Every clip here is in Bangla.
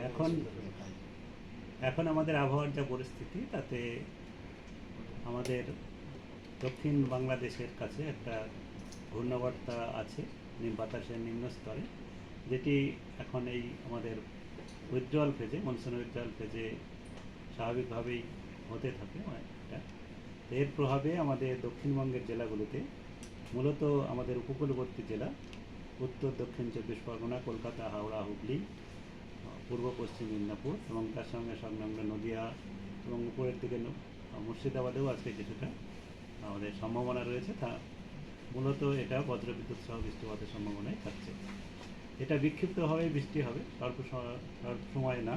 এখন এখন আমাদের আবহাওয়ার যা পরিস্থিতি তাতে আমাদের দক্ষিণ বাংলাদেশের কাছে একটা ঘূর্ণাবর্তা আছে বাতাসের নিম্ন স্তরে, যেটি এখন এই আমাদের উইথড্রয়াল ফেজে, মনসুন উইথড্রয়াল ফেজে স্বাভাবিকভাবেই হতে থাকে এটা। এর প্রভাবে আমাদের দক্ষিণবঙ্গের জেলাগুলোতে, মূলত আমাদের উপকূলবর্তী জেলা উত্তর দক্ষিণ 24 পরগনা, কলকাতা, হাওড়া, হুগলি, পূর্ব পশ্চিম মেদিনীপুর এবং তার সঙ্গে সংলগ্ন নদিয়া এবং উপরের দিকে মুর্শিদাবাদেও আজকে কিছুটা আমাদের সম্ভাবনা রয়েছে। তা মূলত এটা বজ্রবিদ্যুৎ সহ বৃষ্টিপাতের সম্ভাবনাই থাকছে। এটা বিক্ষিপ্তভাবে বৃষ্টি হবে, স্বল্প সময় না,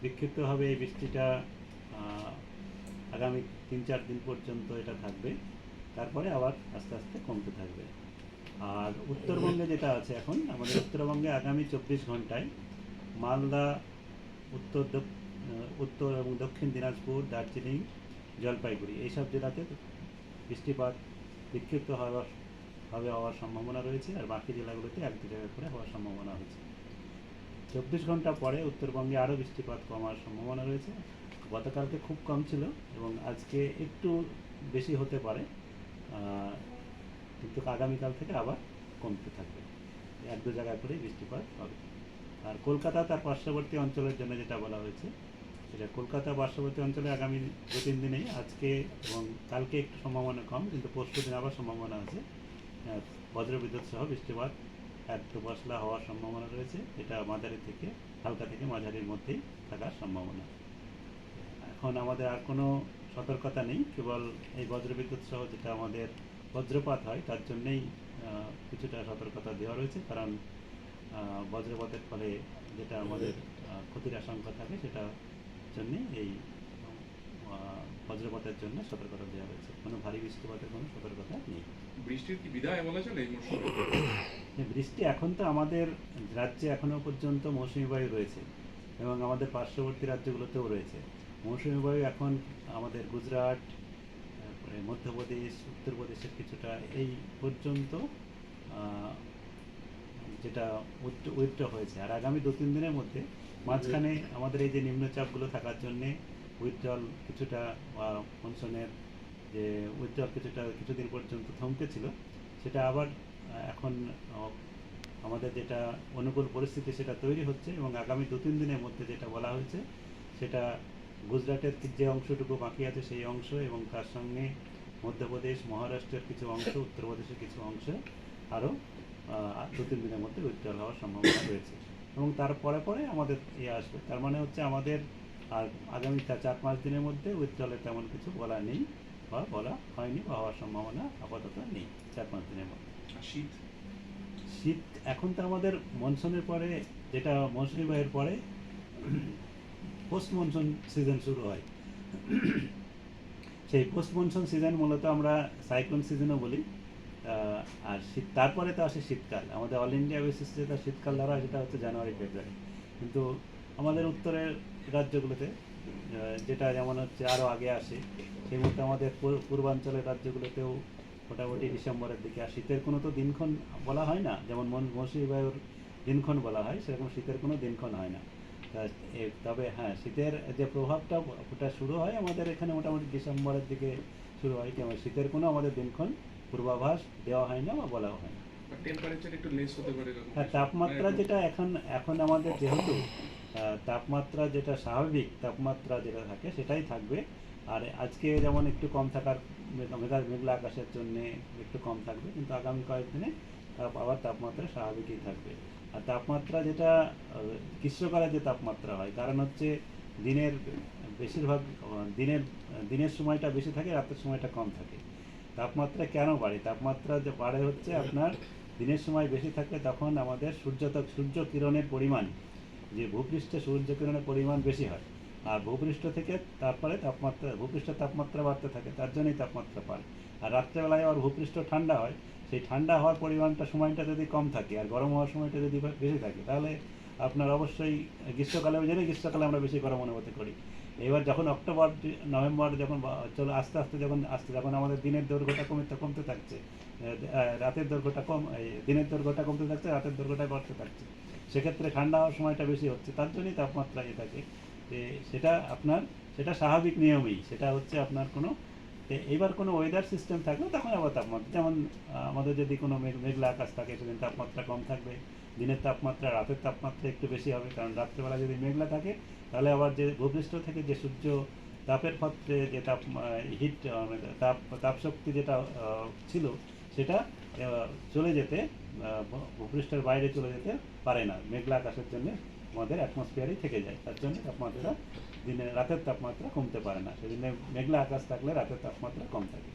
বিক্ষিপ্তভাবে এই বৃষ্টিটা আগামী 3-4 দিন পর্যন্ত এটা থাকবে, তারপরে আবার আস্তে আস্তে কমতে থাকবে। আর উত্তরবঙ্গে যেটা আছে এখন, আমাদের উত্তরবঙ্গে আগামী 24 ঘন্টায় মালদা, উত্তর এবং দক্ষিণ দিনাজপুর, দার্জিলিং, জলপাইগুড়ি এইসব জেলাতে বৃষ্টিপাত বিক্ষিপ্ত হওয়ার সম্ভাবনা রয়েছে, আর বাকি জেলাগুলোতে 1-2 জায়গায় করে হওয়ার সম্ভাবনা হয়েছে। 24 ঘন্টা পরে উত্তরবঙ্গে আরও বৃষ্টিপাত কমার সম্ভাবনা রয়েছে। গতকালকে খুব কম ছিল এবং আজকে একটু বেশি হতে পারে, কিন্তু আগামীকাল থেকে আবার কমতে থাকবে, 1-2 জায়গায় করেই বৃষ্টিপাত হবে। আর কলকাতা তার পার্শ্ববর্তী অঞ্চলের জন্য যেটা বলা হয়েছে, সেটা কলকাতা পার্শ্ববর্তী অঞ্চলে আগামী 2-3 দিনেই, আজকে এবং কালকে একটু সম্ভাবনা কম, কিন্তু পরশু দিন আবার সম্ভাবনা আছে বজ্রবিদ্যুৎ সহ বৃষ্টিপাত 1-2 পশলা হওয়ার সম্ভাবনা রয়েছে। এটা মাঝারি থেকে হালকা থেকে মাঝারির মধ্যেই থাকার সম্ভাবনা। এখন আমাদের আর কোনো সতর্কতা নেই, কেবল এই বজ্রবিদ্যুৎ সহ যেটা আমাদের বজ্রপাত হয় তার জন্যেই কিছুটা সতর্কতা দেওয়া রয়েছে, কারণ বজ্রপাতের ফলে যেটা আমাদের ক্ষতির আশঙ্কা থাকে, সেটার জন্যে এই বজ্রপাতের জন্য সতর্কতা দেওয়া হয়েছে। কোনো ভারী বৃষ্টিপাতের কোনো সতর্কতা নেই। বৃষ্টির কি বিদায় বলা চলে এই মৌসুমে? বৃষ্টি এখন তো আমাদের রাজ্যে এখনও পর্যন্ত মৌসুমি বায়ু রয়েছে এবং আমাদের পার্শ্ববর্তী রাজ্যগুলোতেও রয়েছে মৌসুমি বায়ু। এখন আমাদের গুজরাট, তারপরে মধ্যপ্রদেশ, উত্তরপ্রদেশের কিছুটা এই পর্যন্ত যেটা উইথড্র হয়েছে, আর আগামী 2-3 দিনের মধ্যে মাঝখানে আমাদের এই যে নিম্নচাপগুলো থাকার জন্যে উইথড্রল কিছুটা, মনসুনের যে উইথড্রল কিছুদিন পর্যন্ত থমকে ছিল, সেটা আবার এখন আমাদের যেটা অনুকূল পরিস্থিতি সেটা তৈরি হচ্ছে এবং আগামী 2-3 দিনের মধ্যে যেটা বলা হয়েছে, সেটা গুজরাটের যে অংশটুকু বাকি আছে সেই অংশ এবং তার সঙ্গে মধ্যপ্রদেশ, মহারাষ্ট্রের কিছু অংশ, উত্তরপ্রদেশের কিছু অংশ আরও 2-3 দিনের মধ্যে উইথড্রল হওয়ার সম্ভাবনা রয়েছে এবং তারপরে পরে আমাদের আসবে। তার মানে হচ্ছে আমাদের আর আগামী 4-5 দিনের মধ্যে উইথড্রলের তেমন কিছু বলা নেই বা বলা হয়নি বা হওয়ার সম্ভাবনা আপাতত নেই 4-5 দিনের মধ্যে। শীত শীত এখন তো আমাদের মনসুনের পরে, যেটা মৌসুমি বায়ুর পরে পোস্ট মনসুন সিজন শুরু হয়। সেই পোস্ট মনসুন সিজন মূলত আমরা সাইক্লোন সিজনও বলি। আর শীত তারপরে তো আসে শীতকাল। আমাদের অল ইন্ডিয়া বেসিস যেটা শীতকাল ধরা হয় সেটা হচ্ছে জানুয়ারি ফেব্রুয়ারি, কিন্তু আমাদের উত্তরের রাজ্যগুলোতে যেটা যেমন হচ্ছে আরও আগে আসে, সেই মতো আমাদের পূর্বাঞ্চলের রাজ্যগুলোতেও মোটামুটি ডিসেম্বরের দিকে। আর শীতের কোনো তো দিনক্ষণ বলা হয় না, যেমন মৌসুমি বায়ুর দিনক্ষণ বলা হয়, সেরকম শীতের কোনো দিনক্ষণ হয় না। তবে হ্যাঁ, শীতের যে প্রভাবটা ওটা শুরু হয় আমাদের এখানে মোটামুটি ডিসেম্বরের দিকে শুরু হয়, কেমন শীতের কোনো আমাদের দিনক্ষণ পূর্বাভাস দেওয়া হয় না বা বলাও হয় না। টেম্পারেচার একটু লেস হতে পারে। হ্যাঁ, তাপমাত্রা যেটা এখন আমাদের যেহেতু তাপমাত্রা যেটা স্বাভাবিক তাপমাত্রা যেটা থাকে সেটাই থাকবে। আর আজকে যেমন একটু কম থাকার মেঘলা আকাশের জন্যে একটু কম থাকবে, কিন্তু আগামী কয়েকদিনে আবার তাপমাত্রা স্বাভাবিকই থাকবে। আর তাপমাত্রা যেটা গ্রীষ্মকালে যে তাপমাত্রা হয়, কারণ হচ্ছে দিনের বেশিরভাগ দিনের সময়টা বেশি থাকে, রাতের সময়টা কম থাকে। তাপমাত্রা কেন বাড়ে? তাপমাত্রা যে বাড়ে হচ্ছে আপনার দিনের সময় বেশি থাকলে তখন আমাদের সূর্য কিরণের পরিমাণ, যে ভূপৃষ্ঠে সূর্য কিরণের পরিমাণ বেশি হয়, আর ভূপৃষ্ঠ থেকে তারপরে ভূপৃষ্ঠের তাপমাত্রা বাড়তে থাকে, তার জন্যই তাপমাত্রা বাড়ে। আর রাত্রেবেলায় আবার ভূপৃষ্ঠ ঠান্ডা হয়, সেই ঠান্ডা হওয়ার সময়টা যদি কম থাকে আর গরম হওয়ার সময়টা যদি বেশি থাকে, তাহলে আপনার অবশ্যই গ্রীষ্মকালে আমরা বেশি গরম অনুভূত করি। এবার যখন অক্টোবর নভেম্বর যখন চলে আস্তে আস্তে যখন আমাদের দিনের দৈর্ঘ্যটা কমতে থাকছে, রাতের দৈর্ঘ্যটা দিনের দৈর্ঘ্যটা কমতে থাকছে, রাতের দৈর্ঘ্যটা বাড়তে থাকছে, সেক্ষেত্রে ঠান্ডা হওয়ার সময়টা বেশি হচ্ছে, তার জন্যই তাপমাত্রা থাকে। সেটা আপনার সেটা স্বাভাবিক নিয়মেই, সেটা হচ্ছে আপনার কোনো এইবার কোনো ওয়েদার সিস্টেম থাকলে তখন আবার তাপমাত্রা, যেমন আমাদের যদি কোনো মেঘলা আকাশ থাকে সেদিন তাপমাত্রা কম থাকবে, দিনের তাপমাত্রা রাতের তাপমাত্রা একটু বেশি হবে, কারণ রাত্রেবেলা যদি মেঘলা থাকে তাহলে আবার যে ভূপৃষ্ঠ থেকে যে সূর্য তাপের ক্ষেত্রে যে হিট তাপশক্তি যেটা ছিল সেটা চলে যেতে ভূপৃষ্ঠের বাইরে চলে যেতে পারে না, মেঘলা আকাশের জন্য আমাদের অ্যাটমসফিয়ারেই থেকে যায়, তার জন্য তাপমাত্রা রাতের তাপমাত্রা কমতে পারে না, সেদিনে মেঘলা আকাশ থাকলে রাতের তাপমাত্রা কম থাকে।